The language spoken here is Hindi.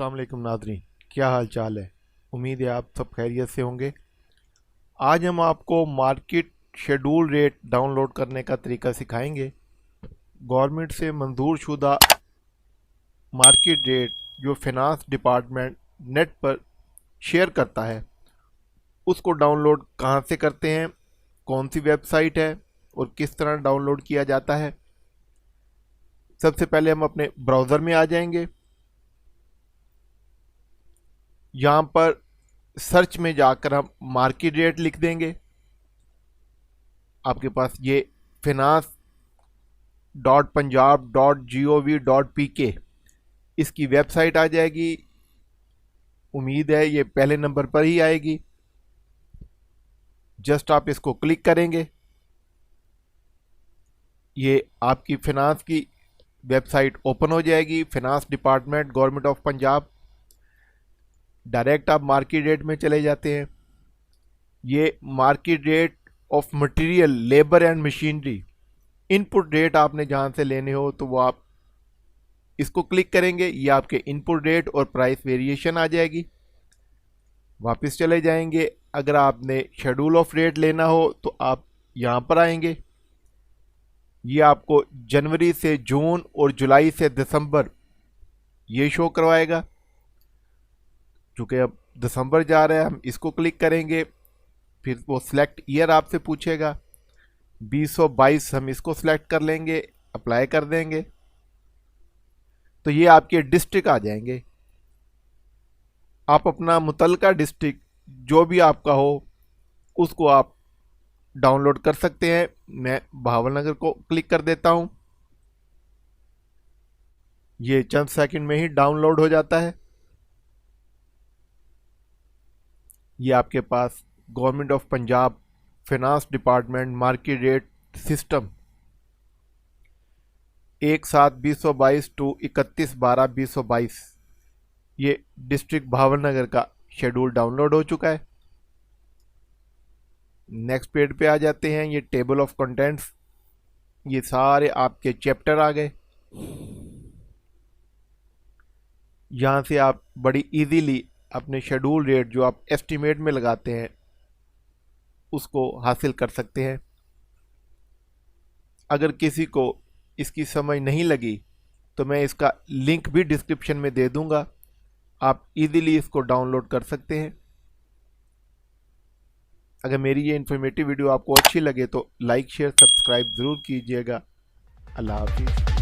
अस्सलाम वालेकुम नाज़रीन, क्या हाल चाल है। उम्मीद है आप सब खैरियत से होंगे। आज हम आपको मार्केट शेड्यूल रेट डाउनलोड करने का तरीका सिखाएंगे। गवर्नमेंट से मंजूर शुदा मार्केट रेट जो फिनांस डिपार्टमेंट नेट पर शेयर करता है, उसको डाउनलोड कहाँ से करते हैं, कौन सी वेबसाइट है और किस तरह डाउनलोड किया जाता है। सबसे पहले हम अपने ब्राउज़र में आ जाएंगे। यहाँ पर सर्च में जाकर हम मार्केट रेट लिख देंगे। आपके पास ये finance.punjab.gov.pk इसकी वेबसाइट आ जाएगी। उम्मीद है ये पहले नंबर पर ही आएगी। जस्ट आप इसको क्लिक करेंगे, ये आपकी फिनांस की वेबसाइट ओपन हो जाएगी। Finance department government of Punjab. Direct आप मार्केट रेट में चले जाते हैं। ये market rate of material, labour and machinery, input rate आपने जहां से लेने हो तो वो आप इसको क्लिक करेंगे। ये आपके इनपुट रेट और प्राइस वेरिएशन आ जाएगी। वापस चले जाएंगे। अगर आपने शेड्यूल ऑफ रेट लेना हो तो आप यहां पर आएंगे। ये आपको जनवरी से जून और जुलाई से दिसंबर ये शो करवाएगा। चूँकि अब दिसंबर जा रहा है, हम इसको क्लिक करेंगे। फिर वो सिलेक्ट ईयर आपसे पूछेगा, 2022 हम इसको सिलेक्ट कर लेंगे, अप्लाई कर देंगे तो ये आपके डिस्ट्रिक्ट आ जाएंगे। आप अपना मुतलका डिस्ट्रिक्ट जो भी आपका हो उसको आप डाउनलोड कर सकते हैं। मैं भावनगर को क्लिक कर देता हूं। ये चंद सेकंड में ही डाउनलोड हो जाता है। ये आपके पास government of Punjab finance department market rate system 1/7/2022 to 31/12/2022 ये डिस्ट्रिक्ट भावनगर का शेड्यूल डाउनलोड हो चुका है। नेक्स्ट पेज पे आ जाते हैं। ये टेबल ऑफ कंटेंट्स, ये सारे आपके चैप्टर आ गए। यहाँ से आप बड़ी इजीली अपने शेड्यूल रेट जो आप एस्टीमेट में लगाते हैं उसको हासिल कर सकते हैं। अगर किसी को इसकी समझ नहीं लगी तो मैं इसका लिंक भी डिस्क्रिप्शन में दे दूंगा, आप इजीली इसको डाउनलोड कर सकते हैं। अगर मेरी ये इन्फॉर्मेटिव वीडियो आपको अच्छी लगे तो लाइक शेयर सब्सक्राइब ज़रूर कीजिएगा। अल्लाह हाफिज़।